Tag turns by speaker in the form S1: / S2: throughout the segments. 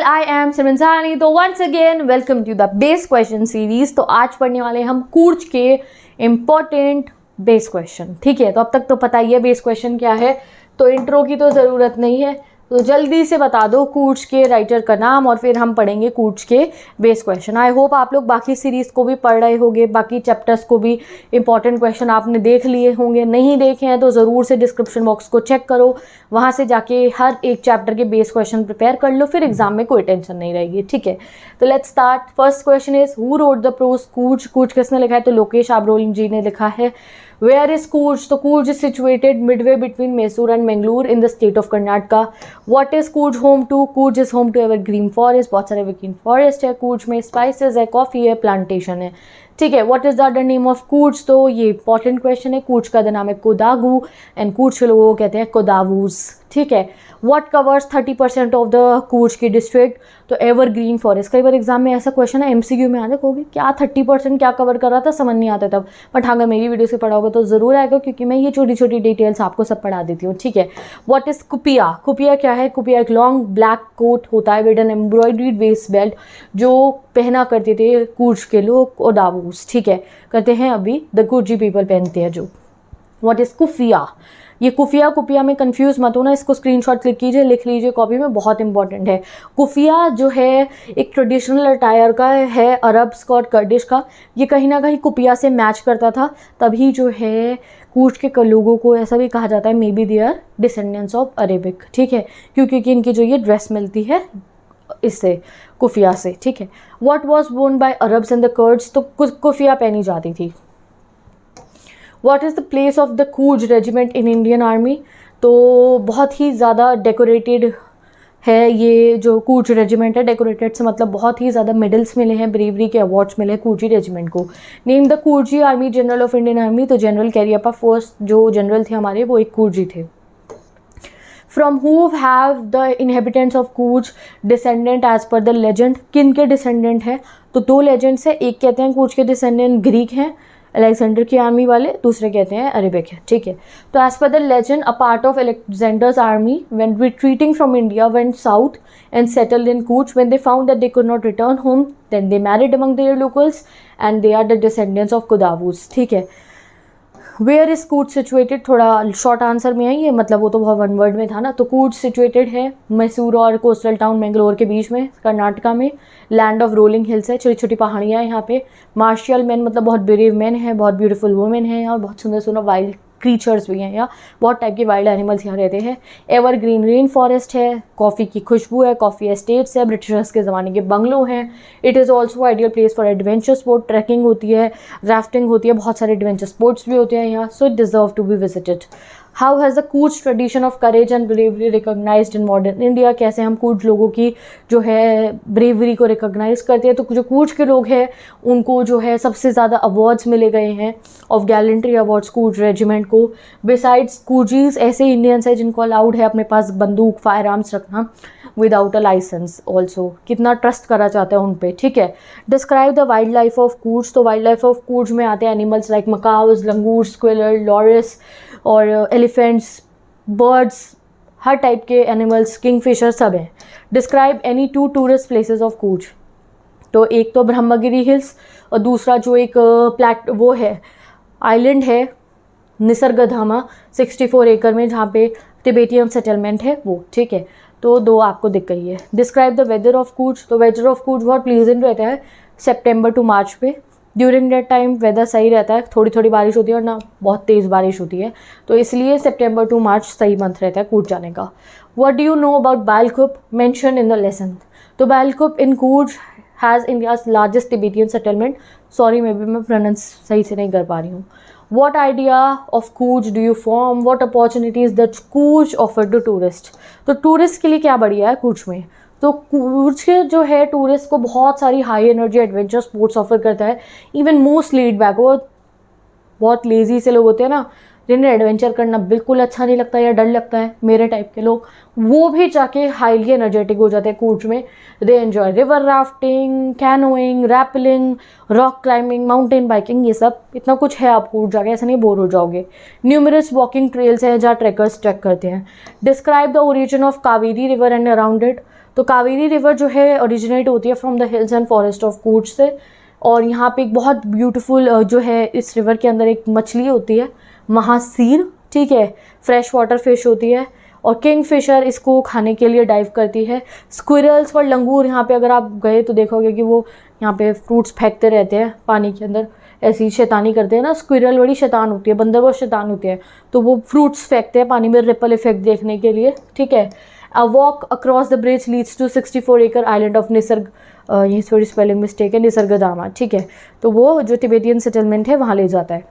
S1: I am Simran Sahni. तो once again welcome to the base question series. तो आज पढ़ने वाले हम कूर्च के इम्पोर्टेंट बेस क्वेश्चन. ठीक है, तो अब तक तो पता ही है बेस क्वेश्चन क्या है, तो इंट्रो की तो ज़रूरत नहीं है. तो जल्दी से बता दो कूर्च के राइटर का नाम और फिर हम पढ़ेंगे कूर्च के बेस क्वेश्चन. आई होप आप लोग बाकी सीरीज़ को भी पढ़ रहे होंगे, बाकी चैप्टर्स को भी इंपॉर्टेंट क्वेश्चन आपने देख लिए होंगे. नहीं देखे हैं तो ज़रूर से डिस्क्रिप्शन बॉक्स को चेक करो, वहाँ से जाके हर एक चैप्टर के बेस क्वेश्चन प्रिपेयर कर लो, फिर एग्जाम में कोई टेंशन नहीं रहेगी. ठीक है, तो let's start. First question is who wrote the prose Coorg. Coorg किसने लिखा है? तो लोकेश आब्रोलिंग जी ने लिखा है. Where is Coorg? तो Coorg is situated midway between Mysore and Mangalore in the state of Karnataka. What is Coorg home to? Coorg is home to evergreen forest. बहुत सारे evergreen forest है. Coorg में spices है, coffee है, plantation है. ठीक है, what is the other name of Coorg? तो ये इंपॉर्टेंट क्वेश्चन है. कूर्च का नाम है कोदागू एंड कूर्च के लोगों को कहते हैं कोदावूज. ठीक है, व्हाट कवर्स 30% ऑफ द कूर्च की डिस्ट्रिक्ट? तो एवरग्रीन फॉरेस्ट. कई बार एग्जाम में ऐसा क्वेश्चन है, MCQ में आने होगी क्या 30% क्या कवर कर रहा था, समझ नहीं आता तब. बट अगर मेरी वीडियो से पढ़ा होगा तो ज़रूर आएगा, क्योंकि मैं ये छोटी छोटी डिटेल्स आपको सब पढ़ा देती हूँ. ठीक है, व्हाट इज़ कुपिया? कुपिया क्या है? कुपिया एक लॉन्ग ब्लैक कोट होता है with an embroidered waist belt, जो पहना करते थे कूर्च के लोग कोदावूस. ठीक है, करते हैं अभी द कुर्जी पीपल पहनते हैं जो. What is keffiyeh? ये कुफिया में कंफ्यूज मत होना, इसको स्क्रीनशॉट क्लिक कीजिए, लिख लीजिए कॉपी में, बहुत इंपॉर्टेंट है. कुफिया जो है एक ट्रेडिशनल अटायर का है, अरब्स का और कर्डिश का. ये कहीं ना कहीं कुपिया से मैच करता था, तभी जो है कूर्च के लोगों को ऐसा भी कहा जाता है maybe they are descendants of Arabic. ठीक है, क्योंकि इनकी जो ये ड्रेस मिलती है इससे कुफिया से. ठीक है, what was worn by Arabs and the Kurds? तो कुफिया पहनी जाती थी. What is the place of the Coorg regiment in Indian army? तो बहुत ही ज़्यादा डेकोरेटेड है ये जो कूर्ज रेजिमेंट है. डेकोरेटेड से मतलब बहुत ही ज़्यादा मेडल्स मिले हैं, ब्रेवरी के अवार्ड्स मिले हैं कूर्जी रेजिमेंट को. Name the Coorgi army general of Indian army? तो जनरल कैरियप्पा फर्स्ट जो जनरल थे हमारे, वो एक कूर्जी थे. From who have the inhabitants of Coorg descendant as per the legend? किन के डिसेंडेंट है? तो दो लेजेंड्स है, एक कहते हैं कूर्ज के डिसेंडेंट ग्रीक हैं, अलेक्जेंडर की आर्मी वाले, दूसरे कहते हैं अरेबिक है. ठीक है, तो as per the legend a part of Alexander's army when retreating from India went south and settled in Coorg. When they found that they could not return home then they married among their locals and they are the descendants of Kodavas. ठीक है, where is Coorg situated? थोड़ा short answer में है ये, मतलब वो तो बहुत वन वर्ड में था ना. तो कूर्च सिचुएटेड है मैसूर और कोस्टल टाउन मैंगलोर के बीच में, कर्नाटका में. लैंड ऑफ रोलिंग हिल्स है, छोटी छोटी पहाड़ियाँ हैं यहाँ पे. मार्शियल मैन मतलब बहुत ब्रेव मैन है, बहुत ब्यूटीफुल वुमेन है, और बहुत सुंदर सुंदर वाइल्ड क्रीचर्स भी हैं यहाँ, बहुत टाइप के वाइल्ड एनिमल्स यहाँ रहते हैं. एवरग्रीन रेन फॉरेस्ट है, कॉफ़ी की खुशबू है, कॉफ़ी एस्टेट्स है, ब्रिटिशर्स के ज़माने के बंगलो हैं. It is also ideal place for adventure sport. Trekking होती है, राफ्टिंग होती है, बहुत सारे एडवेंचर स्पोर्ट्स भी होते हैं यहाँ. So it deserve to be visited. How has the Coorg tradition of courage and bravery recognized in modern India? कैसे हम कूर्च लोगों की जो है ब्रेवरी को रिकॉग्नाइज करते हैं? तो जो कूर्च के लोग हैं उनको जो है सबसे ज़्यादा अवार्ड्स मिले गए हैं, of gallantry awards Coorg regiment को. बिसाइड्स कूर्जीज ऐसे इंडियंस हैं जिनको अलाउड है अपने पास बंदूक, फायर आर्म्स रखना विदाउट अ लाइसेंस ऑल्सो. कितना ट्रस्ट करा जाता है उन पर. ठीक है, describe the wild life of Coorg. तो वाइल्ड लाइफ ऑफ कूर्च में आते हैं animals like macaques, langur, squirrel, loris और एलिफेंट्स, बर्ड्स, हर टाइप के एनिमल्स, किंगफिशर सब हैं. Describe any to tourist places of Coorg. तो एक तो ब्रह्मगिरी हिल्स और दूसरा जो एक वो है आइलैंड है निसर्गधामा 64 एकड़ में, जहाँ पे तिबेटियन सेटलमेंट है वो. ठीक है, तो दो आपको दिख गई है. Describe the weather of Coorg. तो वेदर ऑफ कूर्च बहुत प्लीजेंट रहता है सितंबर टू मार्च पे. ड्यूरिंग दैट टाइम वेदर सही रहता है, थोड़ी थोड़ी बारिश होती है और ना बहुत तेज़ बारिश होती है, तो इसलिए सितंबर टू मार्च सही मंथ रहता है कूर्च जाने का. What do you know about Bylakuppe? Mention in the lesson. तो Bylakuppe in Coorg has India's largest Tibetan settlement. Sorry मैं प्रोनाउंस सही से नहीं कर पा रही हूँ. What idea of Coorg do you form? What opportunities that Coorg offer to tourist? तो टूरिस्ट के लिए क्या बढ़िया है कूर्च में? तो कूर्च के जो है टूरिस्ट को बहुत सारी high energy adventure sports offer करता है. इवन मोस्ट लेड बैक, वो बहुत लेजी से लोग होते हैं ना, जिन्हें एडवेंचर करना बिल्कुल अच्छा नहीं लगता या डर लगता है, मेरे टाइप के लोग, वो भी जाके हाईली एनर्जेटिक हो जाते हैं कूर्च में. They enjoy river rafting, canoeing, rappelling, rock climbing, mountain biking, ये सब इतना कुछ है. आप कूर्च जाके ऐसा नहीं बोर हो जाओगे. न्यूमरस वॉकिंग ट्रेल्स हैं जहाँ ट्रैकर्स ट्रैक करते हैं. Describe the origin of Kaveri river and around it. तो कावेरी रिवर जो है ओरिजिनेट होती है from the hills and forest of कूच से, और यहाँ पे एक बहुत ब्यूटीफुल जो है इस रिवर के अंदर एक मछली होती है महासीर, ठीक है, फ्रेश वाटर फिश होती है, और किंग फिशर इसको खाने के लिए डाइव करती है। स्क्विरल्स और लंगूर यहाँ पे अगर आप गए तो देखोगे कि वो यहाँ पे फ्रूट्स फेंकते रहते हैं पानी के अंदर, ऐसी शैतानी करते हैं ना। स्क्विरल बड़ी शैतान होती है, बंदर बहुत शैतान होती है, तो वो फ्रूट्स फेंकते हैं पानी में रिपल इफेक्ट देखने के लिए, ठीक है। A walk across the bridge leads to 64 एकड़ आइलैंड ऑफ निसर्ग, ये थोड़ी स्पेलिंग मिस्टेक है, निसर्गधामा, ठीक है। तो वो जो तिबेटियन सेटलमेंट है वहाँ ले जाता है।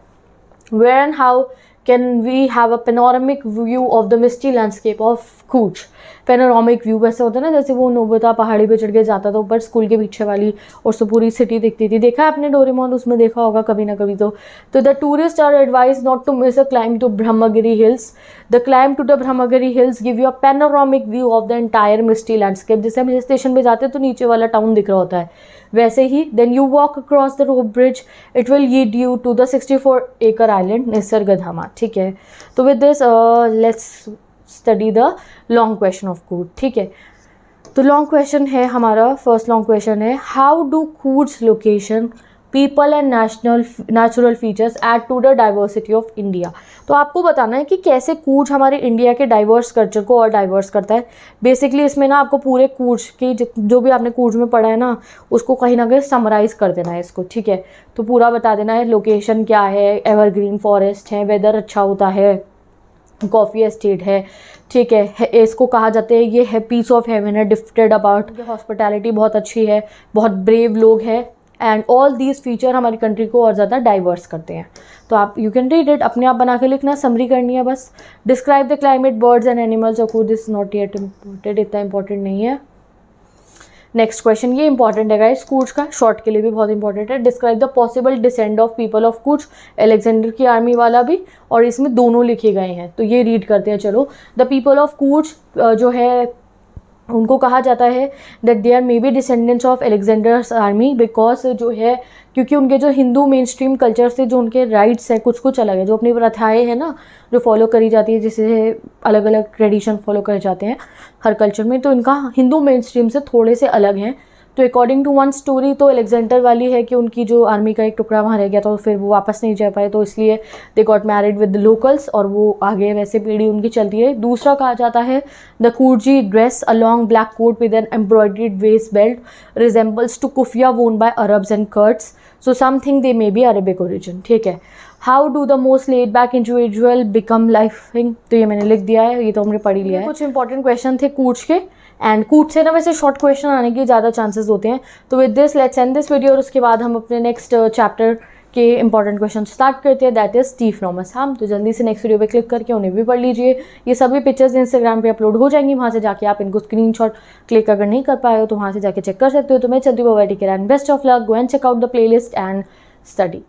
S1: Where and how can we have a panoramic view of the misty landscape of कूच। पेनोरामिक व्यू वैसे होता है ना, जैसे वो नोबिता पहाड़ी पे चढ़ के जाता था ऊपर स्कूल के पीछे वाली, और उससे पूरी सिटी दिखती थी। देखा है आपने डोरेमोन, उसमें देखा होगा कभी ना कभी। तो the tourist are advise not to miss a climb to Brahmagiri hills. The climb to the Brahmagiri hills give you a panoramic view of the entire misty landscape. जैसे हम स्टेशन पे जाते हैं तो नीचे वाला टाउन दिख रहा होता है, वैसे ही। Then you walk across the rope bridge, it will lead you to the 64 एकड़ आइलैंड निसर्गधामा, ठीक है। तो with this let's study the long question of कूच, ठीक है। तो लॉन्ग क्वेश्चन है हमारा, फर्स्ट लॉन्ग क्वेश्चन है, हाउ डू कूच location people and natural features add to the diversity of India. तो आपको बताना है कि कैसे कूच हमारे इंडिया के डाइवर्स कल्चर को और डाइवर्स करता है। बेसिकली इसमें ना आपको पूरे कूच की जो भी आपने कूच में पढ़ा है ना, उसको कहीं ना कहीं समराइज कर देना है इसको, ठीक है। तो पूरा बता देना है, लोकेशन क्या है, एवरग्रीन फॉरेस्ट है, वेदर अच्छा होता है, कॉफ़ी एस्टेट है, ठीक है, इसको कहा जाता है ये है पीस ऑफ हेवन है, डिफ्टेड अबाउट, हॉस्पिटैलिटी बहुत अच्छी है, बहुत ब्रेव लोग हैं, एंड ऑल दीज फीचर हमारी कंट्री को और ज़्यादा डाइवर्स करते हैं। तो आप यू कैन रीड इट, अपने आप बना के लिखना, समरी करनी है बस। Describe the climate, birds and animals of Cooch, this not yet important, इतना इंपॉर्टेंट नहीं है। नेक्स्ट क्वेश्चन ये इंपॉर्टेंट है गाइस, कूच का शॉर्ट के लिए भी बहुत इंपॉर्टेंट है। Describe the possible descend of people of Cooch, Alexander की आर्मी वाला भी, और इसमें दोनों लिखे गए हैं, तो ये रीड करते हैं चलो। द पीपल ऑफ कूच जो है उनको कहा जाता है that they are maybe descendants of Alexander's army, because जो है क्योंकि उनके जो हिंदू मेन स्ट्रीम कल्चर से जो उनके राइट्स हैं कुछ कुछ अलग है, जो अपनी प्रथाएँ हैं ना जो फॉलो करी जाती है, जिसे अलग अलग ट्रेडिशन फॉलो करे जाते हैं हर कल्चर में, तो इनका हिंदू मेन स्ट्रीम से थोड़े से अलग हैं। तो अकॉर्डिंग टू वन स्टोरी तो अलेक्जेंडर वाली है कि उनकी जो आर्मी का एक टुकड़ा वहाँ रह गया तो फिर वो वापस नहीं जा पाए, तो इसलिए they got married with the locals, और वो आगे वैसे पीढ़ी उनकी चलती है। दूसरा कहा जाता है the Coorgi dress a long black coat with an embroidered waist belt resembles to keffiyeh worn by Arabs and Kurds, so something they may be Arabic origin, ठीक है। How do the most led back individual become lifting, तो ये मैंने लिख दिया है, ये तो हमने पढ़ ही लिया है। कुछ इंपॉर्टेंट क्वेश्चन थे कूच के, एंड कूच से ना वैसे शॉर्ट क्वेश्चन आने के ज़्यादा चांसेस होते हैं। तो with this let's end this video, और उसके बाद हम अपने नेक्स्ट चैप्टर के इंपॉर्टेंट क्वेश्चन स्टार्ट करते हैं, दैट इज स्टीफ नॉमस हम। तो जल्दी से नेक्स्ट वीडियो पे क्लिक करके उन्हें भी पढ़ लीजिए। ये सभी पिक्चर्स इंस्टाग्राम पे अपलोड हो जाएंगी, वहाँ से जाके आप इनको स्क्रीनशॉट क्लिक अगर नहीं कर पाए हो तो वहाँ से जाके चेक कर सकते हो। तो मैं चलती हूँ, bye, take care and best of luck, go and check out the playlist and study.